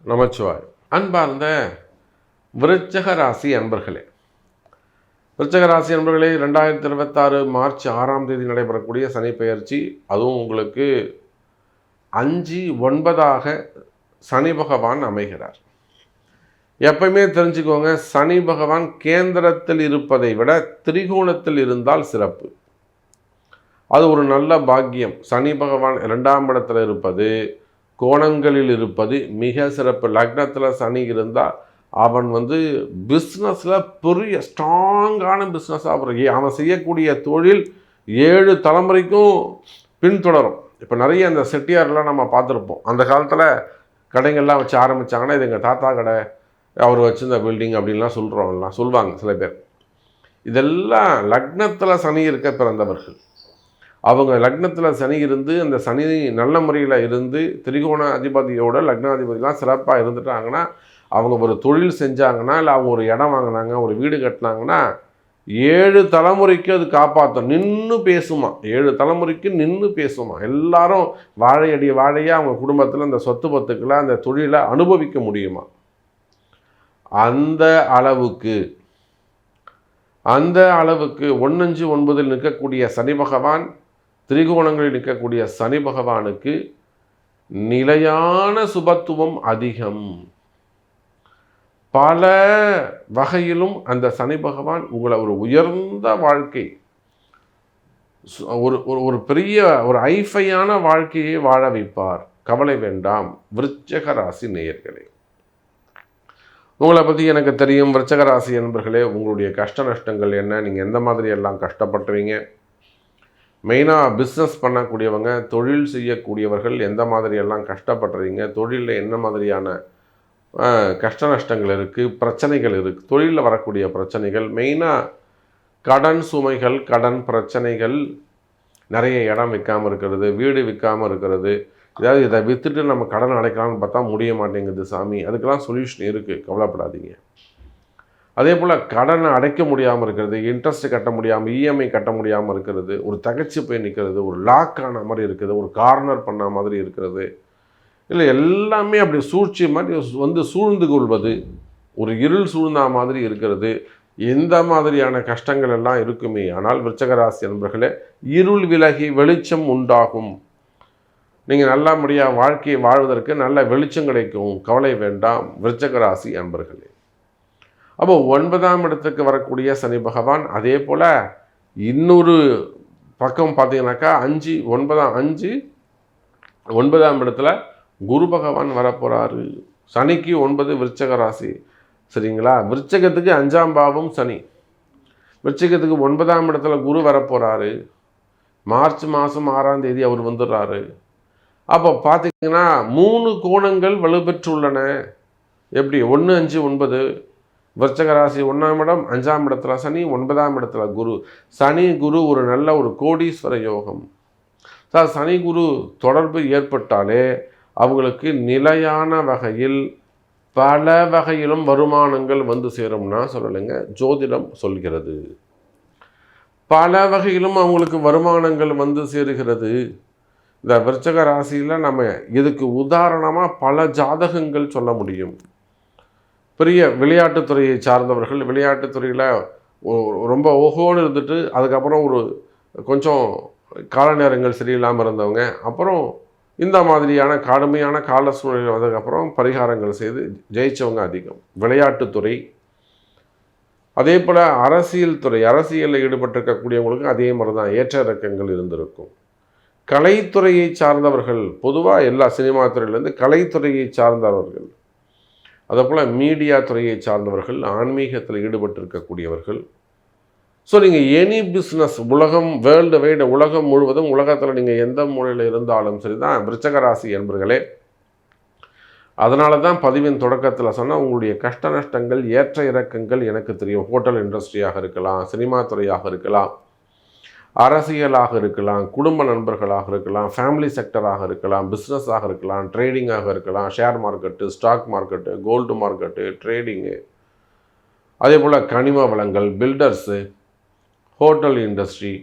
நமச்சிவாய். அன்பார்ந்த விருச்சக ராசி அன்பர்களே, விருச்சக ராசி அன்பர்களே, 2026 மார்ச் 6ஆம் தேதி நடைபெறக்கூடிய சனி பெயர்ச்சி, அதுவும் உங்களுக்கு 5-9 சனி பகவான் அமைகிறார். எப்பயுமே தெரிஞ்சுக்கோங்க, சனி பகவான் கேந்திரத்தில் இருப்பதை விட திரிகோணத்தில் இருந்தால் சிறப்பு. அது ஒரு நல்ல பாக்கியம். சனி பகவான் 2ஆம் இடத்துல இருப்பது, கோணங்களில் இருப்பது மிக சிறப்பு. லக்னத்தில் சனி இருந்தால் அவன் பிஸ்னஸில் பெரிய ஸ்ட்ராங்கான பிஸ்னஸாக அவன் செய்யக்கூடிய தொழில் 7 தலைமுறைக்கும் பின்தொடரும். இப்போ நிறைய அந்த செட்டியார்லாம் நம்ம பார்த்துருப்போம். அந்த காலத்தில் கடைகள்லாம் வச்சு ஆரம்பித்தாங்கன்னா, இது எங்கள் தாத்தா கடை, அவர் வச்சுருந்த பில்டிங் அப்படின்லாம் சொல்லுவாங்க சில பேர். இதெல்லாம் லக்னத்தில் சனி இருக்க பிறந்தவர்கள். அவங்க லக்னத்தில் சனி இருந்து, அந்த சனி நல்ல முறையில் இருந்து, திரிகோண அதிபதியோட லக்னாதிபதிலாம் சிறப்பாக இருந்துட்டாங்கன்னா, அவங்க ஒரு தொழில் செஞ்சாங்கன்னா, இல்லை அவங்க ஒரு இடம் வாங்கினாங்க, ஒரு வீடு கட்டினாங்கன்னா 7 தலைமுறைக்கு அது காப்பாற்றும். நின்று பேசுமா, 7 தலைமுறைக்கு நின்று பேசுமா. எல்லாரும் வாழையடி வாழையாக அவங்க குடும்பத்தில் அந்த சொத்து பத்துக்களை, அந்த தொழிலை அனுபவிக்க முடியுமா. அந்த அளவுக்கு 1-5-9 நிற்கக்கூடிய சனி பகவான், திரிகோணங்களில் நிற்கக்கூடிய சனி பகவானுக்கு நிலையான சுபத்துவம் அதிகம். பல வகையிலும் அந்த சனி பகவான் உங்களை ஒரு உயர்ந்த வாழ்க்கை, ஒரு பெரிய ஒரு ஐஃபையான வாழ்க்கையை வாழ வைப்பார். கவலை வேண்டாம் விருச்சக ராசி நேயர்களே. உங்களை பற்றி எனக்கு தெரியும். விருச்சக ராசி என்பர்களே, உங்களுடைய கஷ்ட நஷ்டங்கள் என்ன, நீங்கள் எந்த மாதிரி எல்லாம் கஷ்டப்பட்டுவீங்க. மெயினாக பிஸ்னஸ் பண்ணக்கூடியவங்க, தொழில் செய்யக்கூடியவர்கள் எந்த மாதிரியெல்லாம் கஷ்டப்படுறீங்க, தொழிலில் என்ன மாதிரியான கஷ்ட நஷ்டங்கள் இருக்குது, பிரச்சனைகள் இருக்குது, தொழிலில் வரக்கூடிய பிரச்சனைகள், மெயினாக கடன் சுமைகள், கடன் பிரச்சனைகள், நிறைய இடம் விற்காமல் இருக்கிறது, வீடு விற்காமல் இருக்கிறது. ஏதாவது இதை விற்றுட்டு நம்ம கடன் அடைக்கலாம்னு பார்த்தா முடிய மாட்டேங்குது சாமி. அதுக்கெல்லாம் சொல்யூஷன் இருக்குது, கவலைப்படாதீங்க. அதே போல் கடனை அடைக்க முடியாமல் இருக்கிறது, இன்ட்ரெஸ்ட் கட்ட முடியாமல், இஎம்ஐ கட்ட முடியாமல் இருக்கிறது, ஒரு தகச்சு போய் நிற்கிறது, ஒரு லாக் ஆன மாதிரி இருக்குது, ஒரு கார்னர் பண்ண மாதிரி இருக்கிறது, இல்லை எல்லாமே அப்படி சூழ்ச்சி மாதிரி சூழ்ந்து கொள்வது, ஒரு இருள் சூழ்ந்த மாதிரி இருக்கிறது. எந்த மாதிரியான கஷ்டங்கள் எல்லாம் இருக்குமே. ஆனால் விருச்சக ராசி நண்பர்களே, இருள் விலகி வெளிச்சம் உண்டாகும். நீங்கள் நல்லபடியாக வாழ்க்கையை வாழ்வதற்கு நல்ல வெளிச்சம் கிடைக்கும். கவலை வேண்டாம் விருச்சக ராசி நண்பர்களே. அப்போ 9ஆம் இடத்துக்கு வரக்கூடிய சனி பகவான், அதே போல் இன்னொரு பக்கம் பார்த்தீங்கன்னாக்கா 5-9ஆம் இடத்துல குரு பகவான் வரப்போகிறாரு. சனிக்கு 9 விருச்சக ராசி, சரிங்களா. விருச்சகத்துக்கு 5ஆம் பாவம் சனி, விருச்சகத்துக்கு 9ஆம் இடத்துல குரு வரப்போகிறாரு. மார்ச் மாதம் 6ஆம் தேதி அவர் வந்துடுறாரு. அப்போ பார்த்தீங்கன்னா 3 கோணங்கள் வலுப்பெற்றுள்ளன. எப்படி 1-5-9 விருச்சக ராசி 1ஆம் இடம், 5ஆம் இடத்துல சனி, 9ஆம் இடத்துல குரு. சனி குரு ஒரு நல்ல ஒரு கோடீஸ்வர யோகம். சார், சனி குரு தொடர்பு ஏற்பட்டாலே அவங்களுக்கு நிலையான வகையில் பல வகையிலும் வருமானங்கள் சேரும்னா சொல்லலைங்க, ஜோதிடம் சொல்கிறது. பல வகையிலும் அவங்களுக்கு வருமானங்கள் சேருகிறது. இந்த விருச்சக ராசியில் நம்ம இதுக்கு உதாரணமாக பல ஜாதகங்கள் சொல்ல முடியும். பெரிய விளையாட்டுத்துறையை சார்ந்தவர்கள், விளையாட்டுத்துறையில் ரொம்ப ஓஹோன்னு இருந்துட்டு அதுக்கப்புறம் ஒரு கொஞ்சம் கால நேரங்கள் சரியில்லாமல் இருந்தவங்க, அப்புறம் இந்த மாதிரியான கடுமையான கால சூழ்நிலை வந்ததுக்கப்புறம் பரிகாரங்கள் செய்து ஜெயித்தவங்க அதிகம். விளையாட்டுத்துறை, அதே போல் அரசியல் துறை, அரசியலில் ஈடுபட்டிருக்கக்கூடியவங்களுக்கு அதே மாதிரி தான் ஏற்ற இறக்கங்கள் இருந்திருக்கும். கலைத்துறையை சார்ந்தவர்கள், பொதுவாக எல்லா சினிமா துறையிலேருந்து கலைத்துறையை சார்ந்தவர்கள், அதே போல் மீடியா துறையை சார்ந்தவர்கள், ஆன்மீகத்தில் ஈடுபட்டிருக்கக்கூடியவர்கள். ஸோ நீங்கள் எனி பிஸ்னஸ், உலகம் வேர்ல்டு வைடு, உலகம் முழுவதும், உலகத்தில் நீங்கள் எந்த மூலையில் இருந்தாலும் சரி தான் விருச்சக ராசி என்பர்களே. அதனால தான் பதிவின் தொடக்கத்தில் சொன்னால், உங்களுடைய கஷ்ட நஷ்டங்கள், ஏற்ற இறக்கங்கள் எனக்கு தெரியும். ஹோட்டல் இண்டஸ்ட்ரியாக இருக்கலாம், சினிமா துறையாக இருக்கலாம், அரசியலாக இருக்கலாம், குடும்ப நண்பர்களாக இருக்கலாம், ஃபேமிலி செக்டராக இருக்கலாம், பிஸ்னஸாக இருக்கலாம், ட்ரேடிங்காக இருக்கலாம், share market, stock market, gold market, trading, அதே போல் கனிம வளங்கள், பில்டர்ஸு, ஹோட்டல் இண்டஸ்ட்ரி,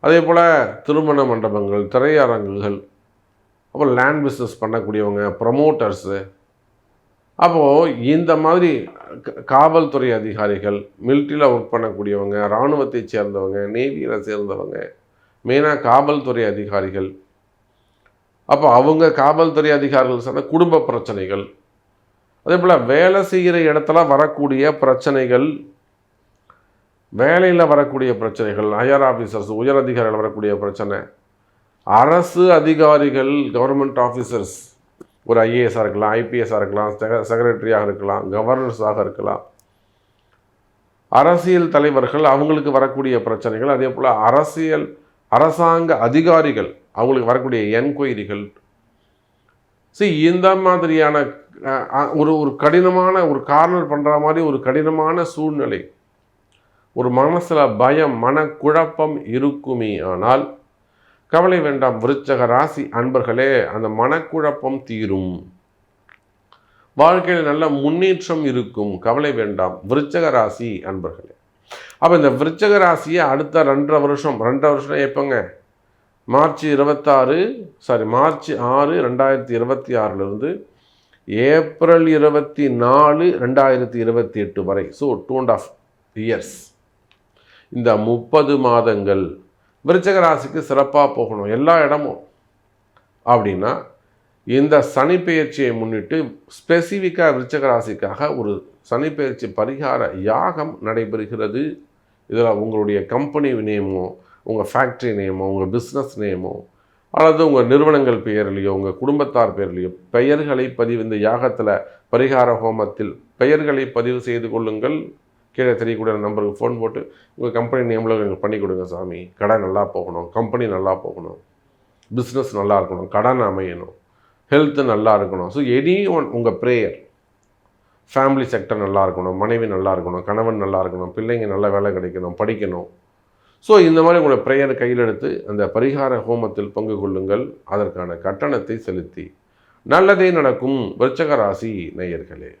அதே போல் திருமண மண்டபங்கள், திரையரங்குகள், அப்புறம் லேண்ட் பிஸ்னஸ் பண்ணக்கூடியவங்க, ப்ரமோட்டர்ஸு, அப்போது இந்த மாதிரி காவல்துறை அதிகாரிகள், மிலிட்ரியில் ஒர்க் பண்ணக்கூடியவங்க, இராணுவத்தை சேர்ந்தவங்க, நேவியில் சேர்ந்தவங்க, மெயினாக காவல்துறை அதிகாரிகள், அப்போ அவங்க காவல்துறை அதிகாரிகள் சார்ந்த குடும்ப பிரச்சனைகள், அதே போல் வேலை செய்கிற இடத்துல வரக்கூடிய பிரச்சனைகள், வேலையில் வரக்கூடிய பிரச்சனைகள், ஹையர் ஆஃபீஸர்ஸ் உயர் அதிகாரிகள் வரக்கூடிய பிரச்சனை, அரசு அதிகாரிகள் கவர்மெண்ட் ஆஃபீஸர்ஸ் ஒரு ஐஏஎஸ்ஸாக இருக்கலாம், ஐபிஎஸ்ஸாக இருக்கலாம், செக்ரட்டரியாக இருக்கலாம், கவர்னர்ஸாக இருக்கலாம், அரசியல் தலைவர்கள் அவங்களுக்கு வரக்கூடிய பிரச்சனைகள், அதே போல் அரசாங்க அதிகாரிகள் அவங்களுக்கு வரக்கூடிய என்கொயரிகள். இந்த மாதிரியான ஒரு கடினமான ஒரு கார்னர் பண்ணுற மாதிரி ஒரு கடினமான சூழ்நிலை, ஒரு மனசில் பயம், மனக்குழப்பம் இருக்குமே. ஆனால் கவலை வேண்டாம் விருச்சக ராசி அன்பர்களே, அந்த மனக்குழப்பம் தீரும், வாழ்க்கையில் நல்ல முன்னேற்றம் இருக்கும். கவலை வேண்டாம் விருச்சக ராசி அன்பர்களே. அப்போ இந்த விருச்சக ராசியை அடுத்த 2.5 வருஷம் எப்போங்க, மார்ச் 6, 2026 ஏப்ரல் 24, 2028 வரை, ஸோ 2.5 இயர்ஸ், இந்த 30 மாதங்கள் விருச்சக ராசிக்கு சிறப்பாக போகணும் எல்லா இடமும் அப்படின்னா, இந்த சனிப்பெயர்ச்சியை முன்னிட்டு ஸ்பெசிஃபிக்காக விருச்சக ராசிக்காக ஒரு சனிப்பெயர்ச்சி பரிகார யாகம் நடைபெறுகிறது. இதில் உங்களுடைய கம்பெனி நேமோ, உங்கள் ஃபேக்ட்ரி நேமோ, உங்கள் பிஸ்னஸ் நேமோ, அல்லது உங்கள் நிறுவனங்கள் பெயர்லையோ, உங்கள் குடும்பத்தார் பெயர்லையோ பெயர்களை பதிவு, இந்த யாகத்தில் பரிகார ஹோமத்தில் பெயர்களை பதிவு செய்து கொள்ளுங்கள். கீழே தெரியக்கூடிய நம்பருக்கு ஃபோன் போட்டு உங்கள் கம்பெனி நேமில் எனக்கு பண்ணி கொடுங்க சாமி, கடை நல்லா போகணும், கம்பெனி நல்லா போகணும், பிஸ்னஸ் நல்லா இருக்கணும், கடன் அமையணும், ஹெல்த்து நல்லா இருக்கணும். ஸோ எனி ஒன் உங்கள் ப்ரேயர், ஃபேமிலி செக்டர் நல்லா இருக்கணும், மனைவி நல்லா இருக்கணும், கணவன் நல்லா இருக்கணும், பிள்ளைங்க நல்ல வேலை கிடைக்கணும், படிக்கணும். ஸோ இந்த மாதிரி உங்களை ப்ரேயர் கையில் எடுத்து அந்த பரிகார ஹோமத்தில் பங்கு கொள்ளுங்கள். அதற்கான கட்டணத்தை செலுத்தி நல்லதே நடக்கும் விருச்சக ராசி நேயர்களே.